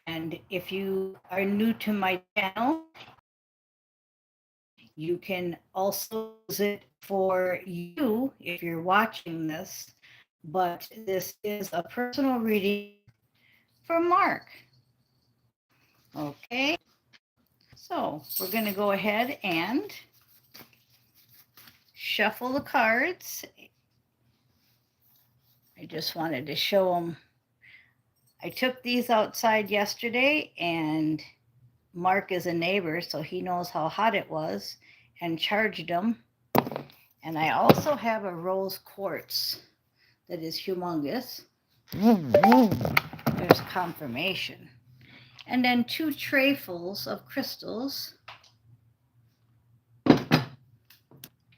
And if you are new to my channel, you can also use it for you if you're watching this. But this is a personal reading for Mark. Okay, so we're going to go ahead and shuffle the cards. I just wanted to show them. I took these outside yesterday, and Mark is a neighbor, so he knows how hot it was, and charged them. And I also have a rose quartz that is humongous. There's confirmation. And then 2 trayfuls of crystals.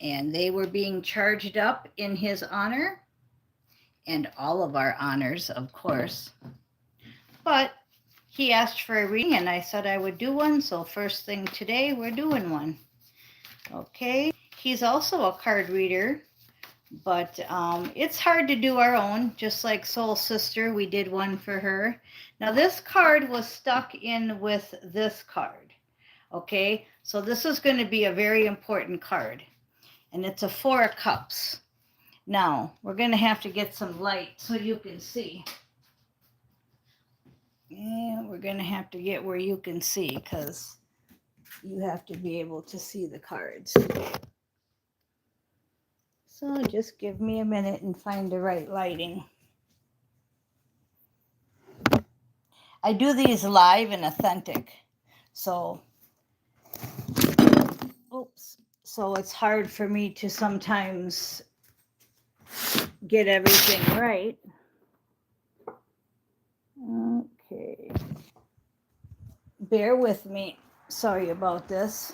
And they were being charged up in his honor, and all of our honors, of course. But he asked for a reading, and I said I would do one. So first thing today, we're doing one. Okay. He's also a card reader, but it's hard to do our own, just like Soul Sister. We did one for her. Now this card was stuck in with this card. Okay. So this is going to be a very important card. And it's a 4 of Cups. Now, we're going to have to get some light so you can see. And we're going to have to get where you can see, because you have to be able to see the cards. So just give me a minute and find the right lighting. I do these live and authentic. So, oops. So it's hard for me to sometimes get everything right. Okay. Bear with me. Sorry about this.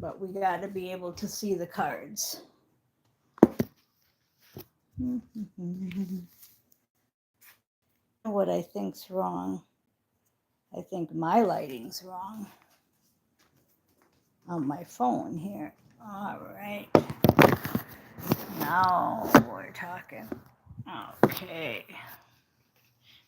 But we got to be able to see the cards. What I think's wrong. I think my lighting's wrong on my phone here. All right. Now we're talking. Okay.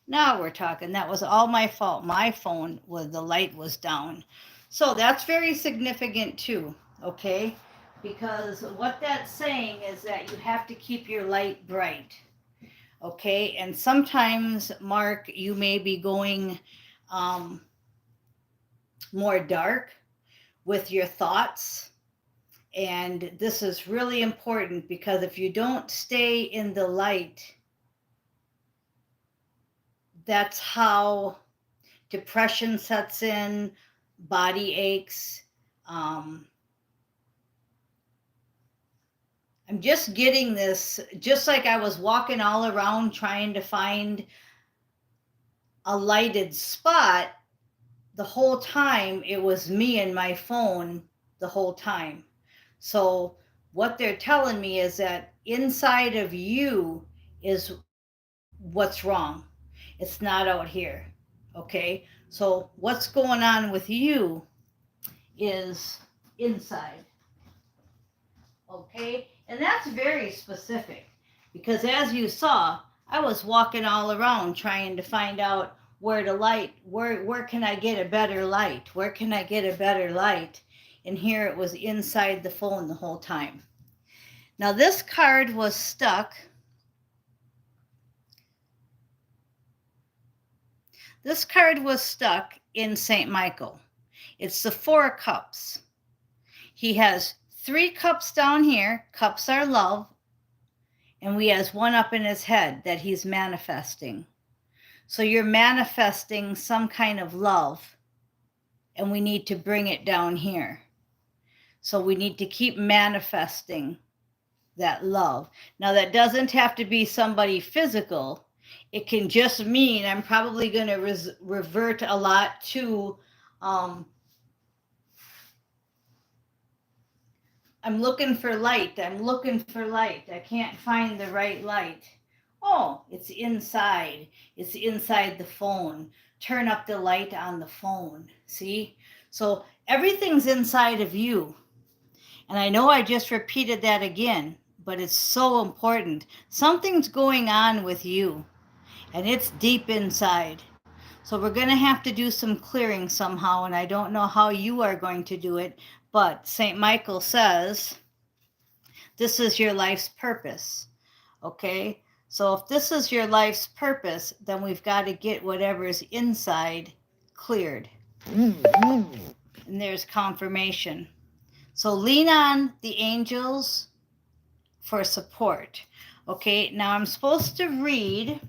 Now we're talking. That was all my fault. My phone was, the light was down. So that's very significant too, okay? Because what that's saying is that you have to keep your light bright, okay? And sometimes, Mark, you may be going more dark with your thoughts. And this is really important, because if you don't stay in the light, that's how depression sets in, body aches. I'm just getting this, just like I was walking all around trying to find a lighted spot. The whole time it was me and my phone the whole time. So what they're telling me is that inside of you is what's wrong. It's not out here. Okay. So what's going on with you is inside. Okay. And that's very specific, because as you saw, I was walking all around trying to find out where to light, where can I get a better light? Where can I get a better light? And here it was inside the phone the whole time. Now this card was stuck. This card was stuck in St. Michael. It's the 4 of Cups. He has 3 cups down here. Cups are love. And he has 1 up in his head that he's manifesting. So you're manifesting some kind of love, and we need to bring it down here. So we need to keep manifesting that love. Now that doesn't have to be somebody physical. It can just mean I'm probably going to revert a lot to, I'm looking for light. I'm looking for light. I can't find the right light. Oh, it's inside. It's inside the phone. Turn up the light on the phone. See? So everything's inside of you. And I know I just repeated that again, but it's so important. Something's going on with you. and it's deep inside. So we're going to have to do some clearing somehow, and I don't know how you are going to do it, but St. Michael says this is your life's purpose, okay? So if this is your life's purpose, then we've got to get whatever's inside cleared. And there's confirmation. So lean on the angels for support. Okay, now I'm supposed to read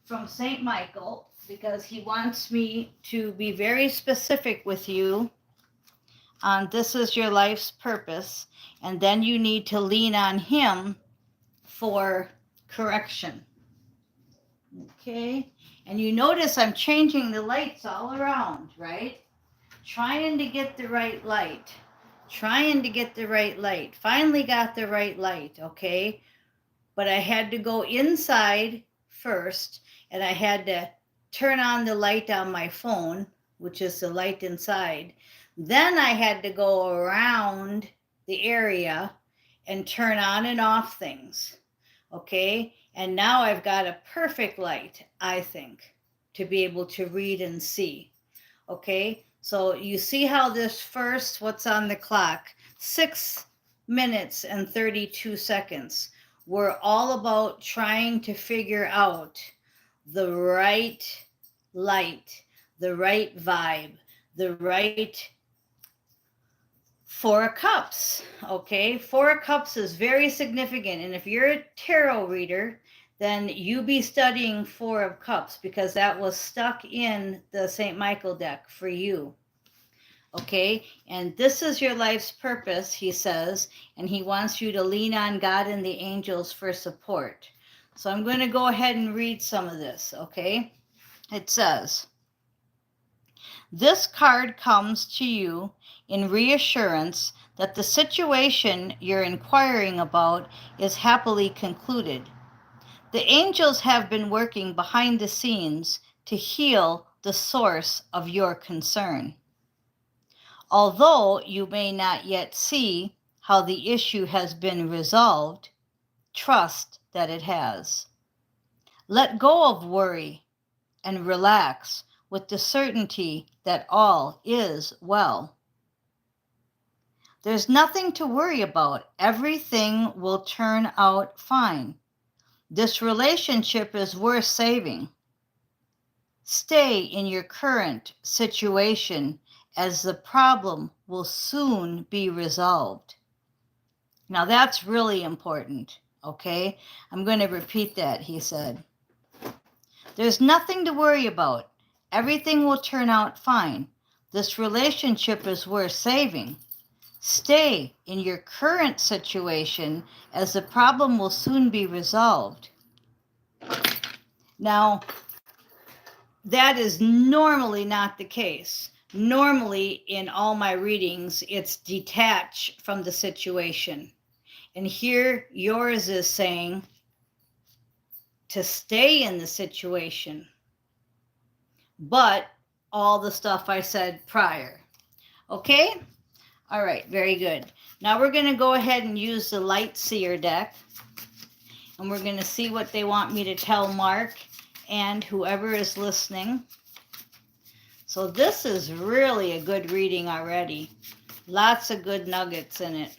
from St. Michael because he wants me to be very specific with you on this is your life's purpose, and then you need to lean on him for correction. Okay, and you notice I'm changing the lights all around, right? Trying to get the right light. Trying to get the right light. Finally got the right light, okay? But I had to go inside first, and I had to turn on the light on my phone, which is the light inside. Then I had to go around the area and turn on and off things, okay? And now I've got a perfect light, I think, to be able to read and see, okay? So you see how this first, what's on the clock, 6 minutes and 32 seconds. We're all about trying to figure out the right light, the right vibe, the right Four of Cups, okay? Four of Cups is very significant. And if you're a tarot reader, then you be studying Four of Cups because that was stuck in the St. Michael deck for you. Okay, and this is your life's purpose, he says, and he wants you to lean on God and the angels for support. So I'm going to go ahead and read some of this, okay? It says, this card comes to you in reassurance that the situation you're inquiring about is happily concluded. The angels have been working behind the scenes to heal the source of your concern. Although you may not yet see how the issue has been resolved, trust that it has. Let go of worry and relax with the certainty that all is well. There's nothing to worry about. Everything will turn out fine. This relationship is worth saving. Stay in your current situation as the problem will soon be resolved. Now that's really important, okay? I'm going to repeat that, he said. There's nothing to worry about. Everything will turn out fine. This relationship is worth saving. Stay in your current situation as the problem will soon be resolved. Now, that is normally not the case. Normally, in all my readings, it's detached from the situation. And here, yours is saying to stay in the situation, but all the stuff I said prior. Okay? All right, very good. Now we're going to go ahead and use the Light Seer deck, and we're going to see what they want me to tell Mark and whoever is listening. So this is really a good reading already. Lots of good nuggets in it.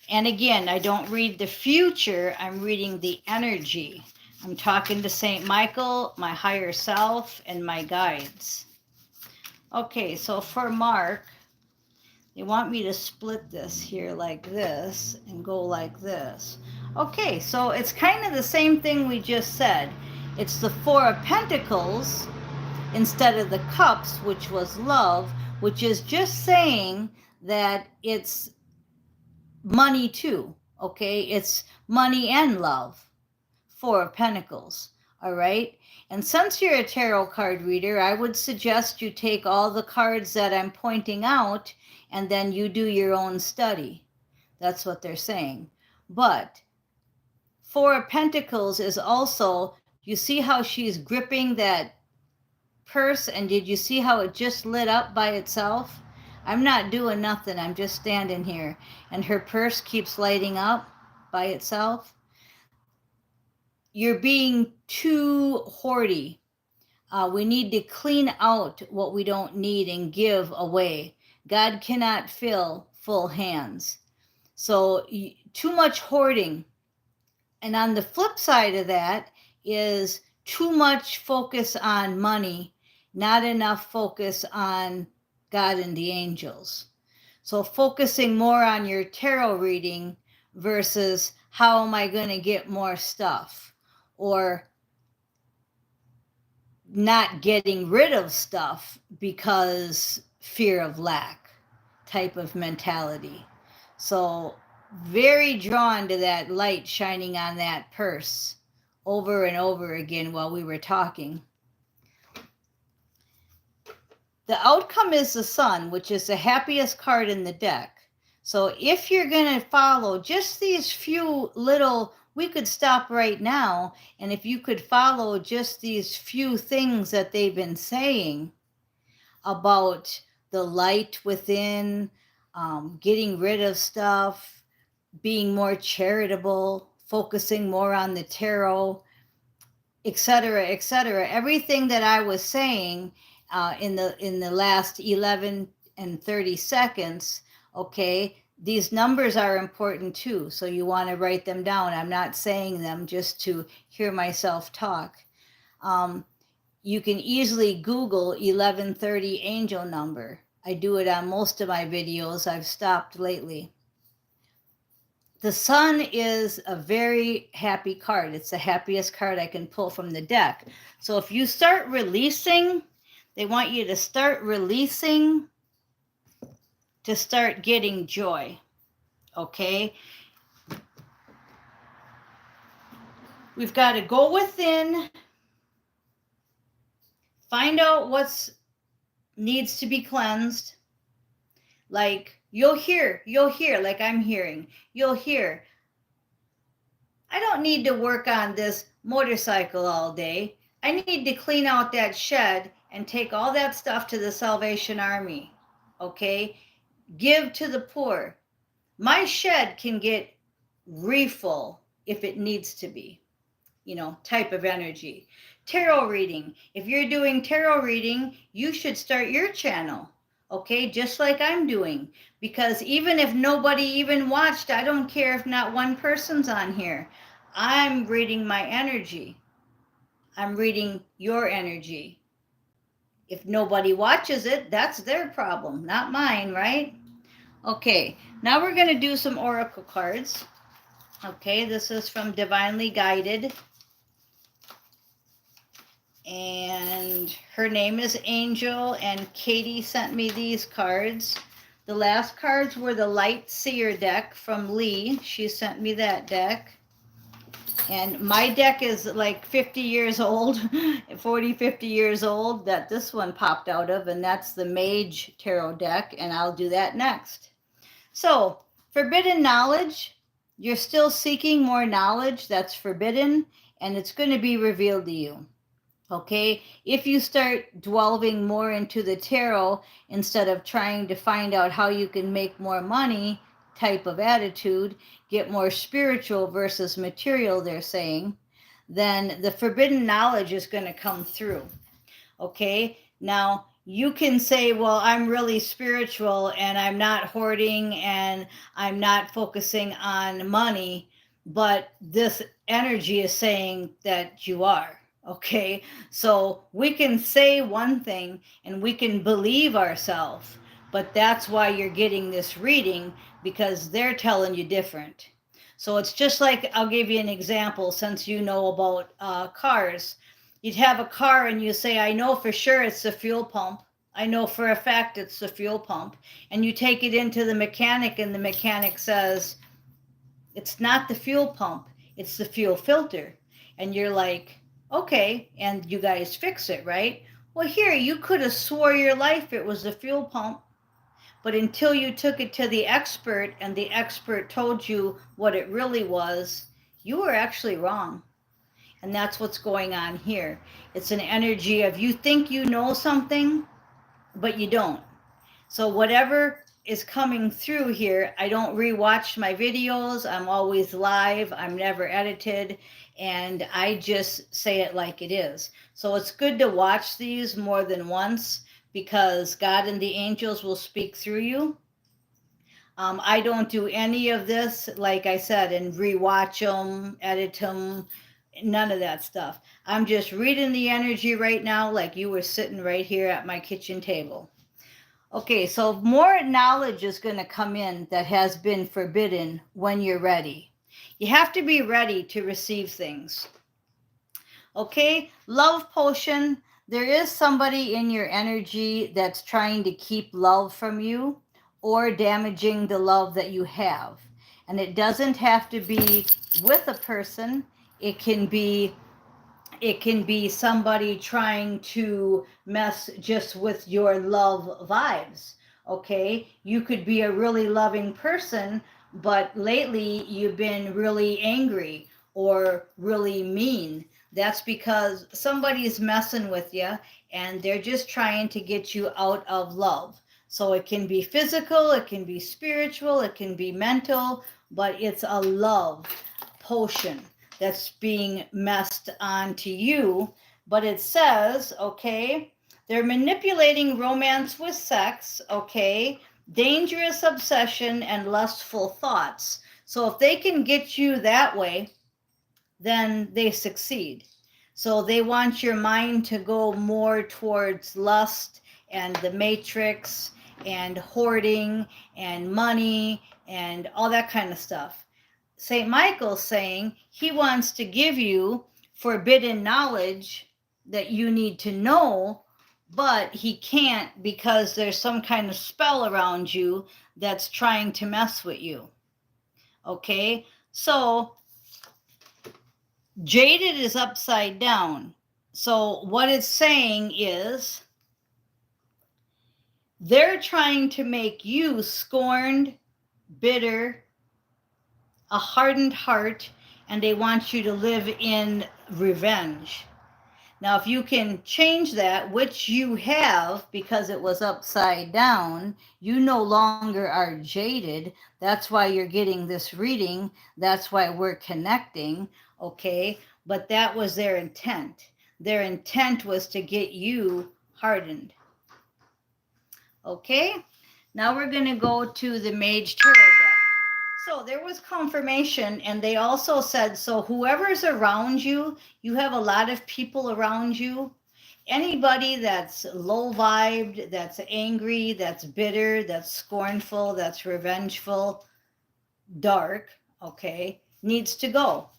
And again, I don't read the future, I'm reading the energy. I'm talking to St. Michael, my higher self, and my guides. Okay, so for Mark, they want me to split this here like this and go like this. Okay, so it's kind of the same thing we just said. It's the Four of Pentacles instead of the Cups, which was love, which is just saying that it's money too, okay? It's money and love. Four of Pentacles, all right? And since you're a tarot card reader, I would suggest you take all the cards that I'm pointing out and then you do your own study. That's what they're saying. But Four of Pentacles is also, you see how she's gripping that purse, and did you see how it just lit up by itself? I'm not doing nothing. I'm just standing here, and her purse keeps lighting up by itself. you're being too hoardy. We need to clean out what we don't need and give away. God cannot fill full hands. So too much hoarding. And on the flip side of that is too much focus on money, not enough focus on God and the angels. So focusing more on your tarot reading versus how am I going to get more stuff, or not getting rid of stuff because fear of lack type of mentality. So very drawn to that light shining on that purse over and over again while we were talking. The outcome is the Sun, which is the happiest card in the deck. So if you're going to follow just these few little, we could stop right now, and if you could follow just these few things that they've been saying about the light within, getting rid of stuff, being more charitable, focusing more on the tarot, etc., etc. Everything that I was saying in the last 11 and 30 seconds, okay, these numbers are important too. So you want to write them down. I'm not saying them just to hear myself talk. You can easily Google 1130 angel number. I do it on most of my videos. I've stopped lately. The Sun is a very happy card. It's the happiest card I can pull from the deck. So if you start releasing, they want you to start releasing to start getting joy. Okay? We've got to go within, find out what needs to be cleansed. Like you'll hear, like I'm hearing, you'll hear, I don't need to work on this motorcycle all day. I need to clean out that shed and take all that stuff to the Salvation Army. Okay? Give to the poor. My shed can get refull if it needs to be, type of energy. Tarot reading. If you're doing tarot reading, you should start your channel. Okay, just like I'm doing, because even if nobody even watched, I don't care if not one person's on here. I'm reading my energy. I'm reading your energy. If nobody watches it, that's their problem, not mine, right? Okay, now we're going to do some oracle cards. Okay, this is from Divinely Guided. And her name is Angel, and Katie sent me these cards. The last cards were the Light Seer deck from Lee. She sent me that deck. And my deck is like 50 years old, 40, 50 years old, that this one popped out of, and that's the Mage Tarot deck, and I'll do that next. So, forbidden knowledge, you're still seeking more knowledge that's forbidden, and it's going to be revealed to you. Okay, if you start delving more into the tarot instead of trying to find out how you can make more money type of attitude, get more spiritual versus material, they're saying, then the forbidden knowledge is going to come through. Okay, now you can say, well, I'm really spiritual and I'm not hoarding and I'm not focusing on money, but this energy is saying that you are. Okay, so we can say one thing and we can believe ourselves, but that's why you're getting this reading, because they're telling you different. So it's just like, I'll give you an example since you know about cars. You'd have a car and you say, I know for sure it's the fuel pump. I know for a fact it's the fuel pump. And you take it into the mechanic and the mechanic says, it's not the fuel pump, it's the fuel filter. And you're like, okay, and you guys fix it, right? Well, here, you could have swore your life it was the fuel pump, but until you took it to the expert and the expert told you what it really was, you were actually wrong. And that's what's going on here. It's an energy of you think you know something, but you don't. So whatever is coming through here. I don't rewatch my videos. I'm always live. I'm never edited. And I just say it like it is. So it's good to watch these more than once because God and the angels will speak through you. I don't do any of this, like I said, and rewatch them, edit them, none of that stuff. I'm just reading the energy right now like you were sitting right here at my kitchen table. Okay, so more knowledge is going to come in that has been forbidden when you're ready. You have to be ready to receive things. Okay, love potion. There is somebody in your energy that's trying to keep love from you or damaging the love that you have. And it doesn't have to be with a person. It can be somebody trying to mess just with your love vibes. Okay, you could be a really loving person, but lately you've been really angry or really mean. That's because somebody's messing with you and they're just trying to get you out of love. So it can be physical, it can be spiritual, it can be mental, but it's a love potion that's being messed onto you. But it says, okay, they're manipulating romance with sex, okay, dangerous obsession and lustful thoughts. So if they can get you that way, then they succeed. So they want your mind to go more towards lust and the matrix and hoarding and money and all that kind of stuff. St. Michael's saying he wants to give you forbidden knowledge that you need to know, but he can't because there's some kind of spell around you that's trying to mess with you. Okay, so jaded is upside down. So what it's saying is they're trying to make you scorned, bitter, a hardened heart, and they want you to live in revenge. Now, if you can change that, which you have because it was upside down, you no longer are jaded. That's why you're getting this reading. That's why we're connecting, okay? But that was their intent. Their intent was to get you hardened. Okay? Now we're going to go to the Mage Tarot deck. So there was confirmation, and they also said, so whoever's around you, you have a lot of people around you. Anybody that's low vibed, that's angry, that's bitter, that's scornful, that's revengeful, dark, okay, needs to go.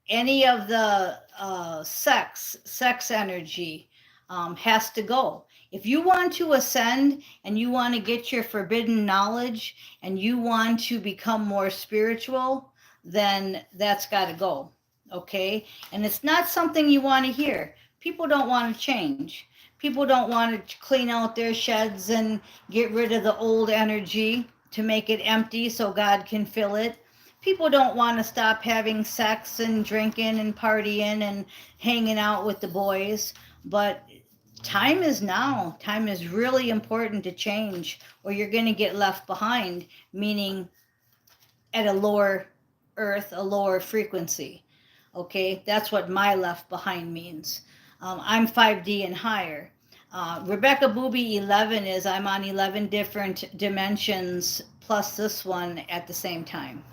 Any of the sex energy has to go. If you want to ascend and you want to get your forbidden knowledge and you want to become more spiritual, then that's got to go, okay? And it's not something you want to hear. People don't want to change. People don't want to clean out their sheds and get rid of the old energy to make it empty so God can fill it. People don't want to stop having sex and drinking and partying and hanging out with the boys, but time is now. Time is really important to change, or you're going to get left behind, meaning at a lower earth, a lower frequency. Okay, that's what my left behind means. I'm 5D and higher. Rebecca Booby 11 is I'm on 11 different dimensions plus this one at the same time.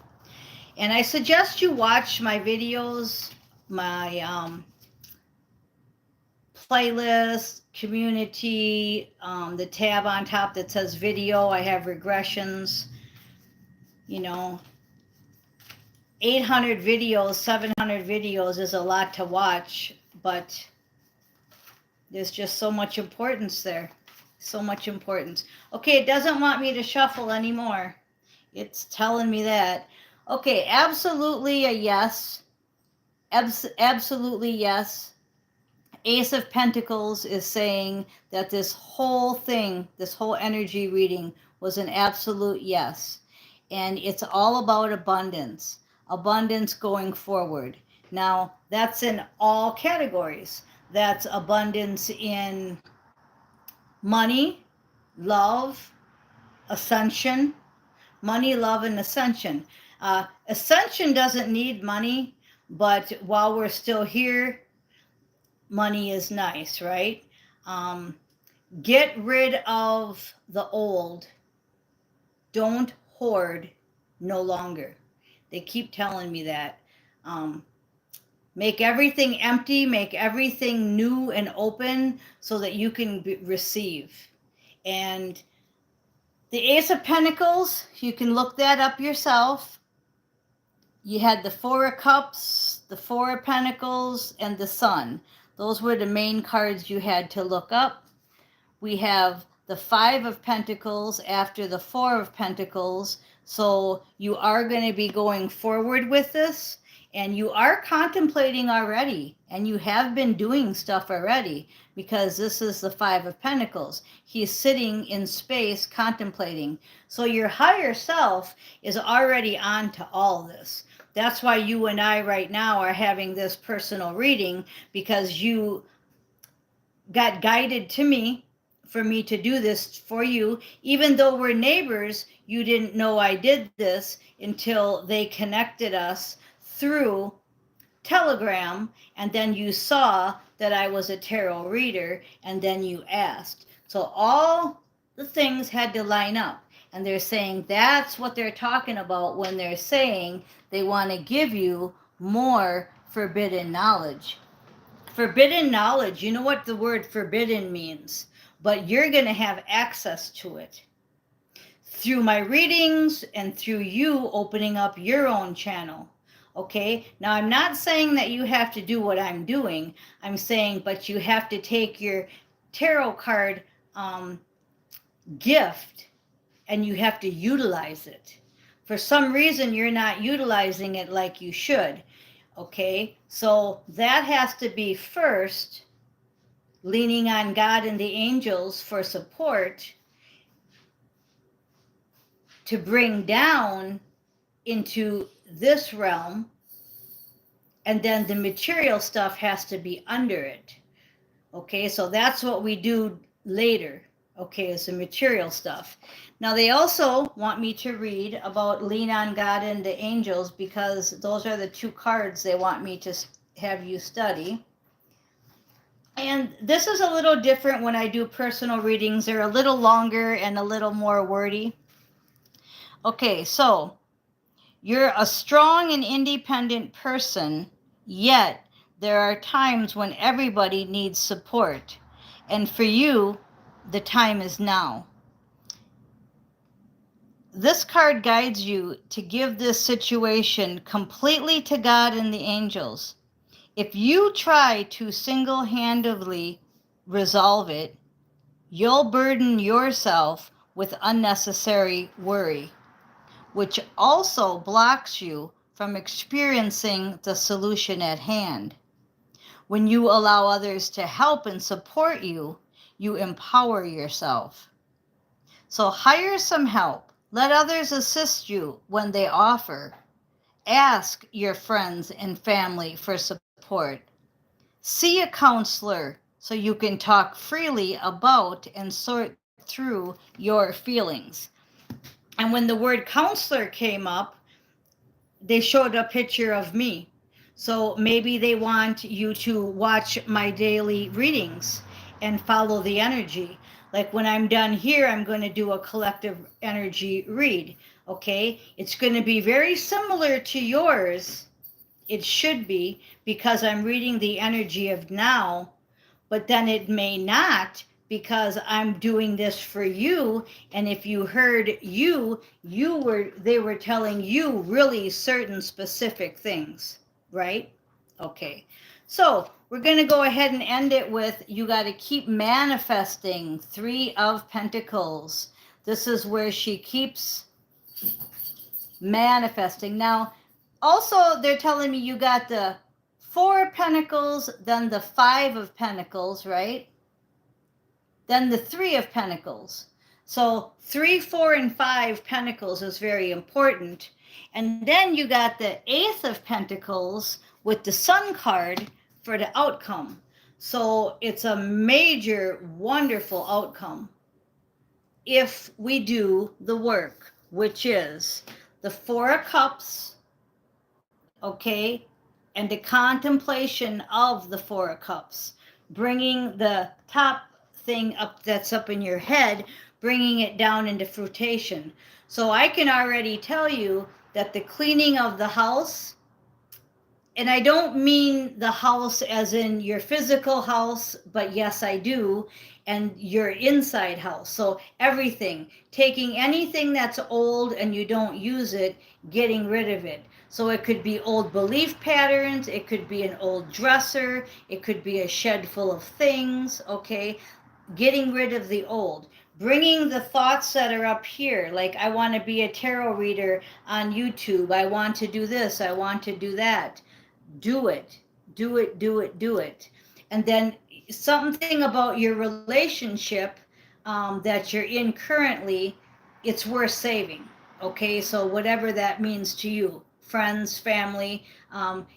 And I suggest you watch my videos, my playlist, community, the tab on top that says video. I have regressions, 800 videos, 700 videos is a lot to watch, but there's just so much importance there. So much importance. Okay, it doesn't want me to shuffle anymore. It's telling me that. Okay, absolutely a yes. Absolutely yes. Ace of Pentacles is saying that this whole thing, this whole energy reading was an absolute yes. And it's all about abundance. Abundance going forward. Now, that's in all categories. That's abundance in money, love, ascension, money, love, and ascension. Ascension doesn't need money, but while we're still here, money is nice, right? Get rid of the old. Don't hoard no longer. They keep telling me that. Make everything empty, make everything new and open so that you can receive. And the Ace of Pentacles, you can look that up yourself. You had the Four of Cups, the Four of Pentacles, and the Sun. Those were the main cards you had to look up. We have the Five of Pentacles after the Four of Pentacles. So you are going to be going forward with this, and you are contemplating already, and you have been doing stuff already, because this is the Five of Pentacles. He's sitting in space contemplating. So your higher self is already on to all this. That's why you and I right now are having this personal reading, because you got guided to me for me to do this for you. Even though we're neighbors, you didn't know I did this until they connected us through Telegram, and then you saw that I was a tarot reader, and then you asked. So all the things had to line up, and they're saying that's what they're talking about when they're saying they want to give you more forbidden knowledge. Forbidden knowledge, you know what the word forbidden means, but you're going to have access to it through my readings and through you opening up your own channel. Okay, now I'm not saying that you have to do what I'm doing. I'm saying, but you have to take your tarot card gift and you have to utilize it. For some reason, you're not utilizing it like you should. Okay, so that has to be first, leaning on God and the angels for support to bring down into this realm, and then the material stuff has to be under it. Okay, so that's what we do later. Okay, is the material stuff. Now they also want me to read about lean on God and the angels, because those are the two cards they want me to have you study. And this is a little different when I do personal readings. They're a little longer and a little more wordy. Okay, so you're a strong and independent person, yet there are times when everybody needs support. And for you, the time is now. This card guides you to give this situation completely to God and the angels. If you try to single-handedly resolve it, you'll burden yourself with unnecessary worry, which also blocks you from experiencing the solution at hand. When you allow others to help and support you, you empower yourself. So hire some help. Let others assist you when they offer. Ask your friends and family for support. See a counselor so you can talk freely about and sort through your feelings. And when the word counselor came up, they showed a picture of me. So maybe they want you to watch my daily readings and follow the energy. Like when I'm done here, I'm going to do a collective energy read. Okay, it's going to be very similar to yours. It should be, because I'm reading the energy of now, but then it may not, because I'm doing this for you. And if you heard they were telling you really certain specific things, right? Okay, so we're going to go ahead and end it with, you got to keep manifesting. Three of Pentacles. This is where she keeps manifesting. Now, also, they're telling me you got the Four of Pentacles, then the Five of Pentacles, right? Then the Three of Pentacles. So 3, 4, and 5 Pentacles is very important. And then you got the Ace of Pentacles with the Sun card for the outcome. So it's a major, wonderful outcome if we do the work, which is the Four of Cups, okay, and the contemplation of the Four of Cups, bringing the top thing up that's up in your head, bringing it down into fruition. So I can already tell you that the cleaning of the house, and I don't mean the house as in your physical house, but yes, I do, and your inside house. So everything, taking anything that's old and you don't use it, getting rid of it. So it could be old belief patterns, it could be an old dresser, it could be a shed full of things, okay? Getting rid of the old. Bringing the thoughts that are up here, like I want to be a tarot reader on YouTube, I want to do this, I want to do that. Do it, do it, do it, do it. And then something about your relationship that you're in currently, it's worth saving. Okay, so whatever that means to you, friends, family,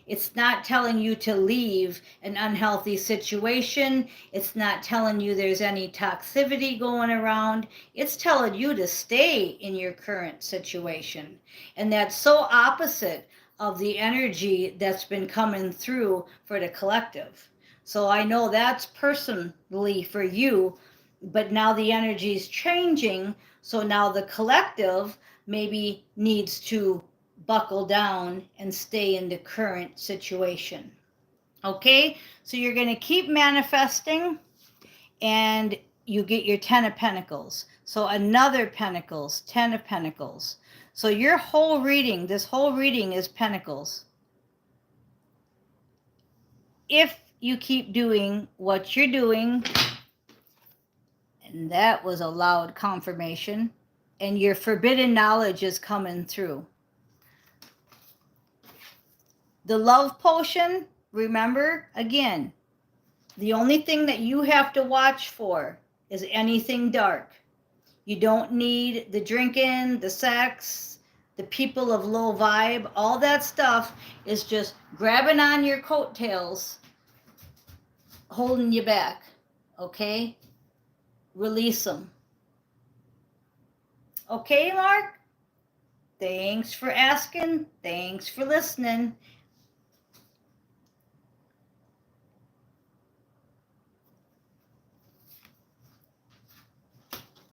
it's not telling you to leave an unhealthy situation. It's not telling you there's any toxicity going around. It's telling you to stay in your current situation. And that's so opposite of the energy that's been coming through for the collective. So I know that's personally for you, but now the energy is changing. So now the collective maybe needs to buckle down and stay in the current situation. Okay, so you're going to keep manifesting, and you get your 10 of Pentacles. So another Pentacles, 10 of Pentacles. So your whole reading, this whole reading is Pentacles. If you keep doing what you're doing, and that was a loud confirmation, and your forbidden knowledge is coming through. The love potion, remember, again, the only thing that you have to watch for is anything dark. You don't need the drinking, the sex, the people of low vibe. All that stuff is just grabbing on your coattails, holding you back. Okay? Release them. Okay, Mark? Thanks for asking. Thanks for listening.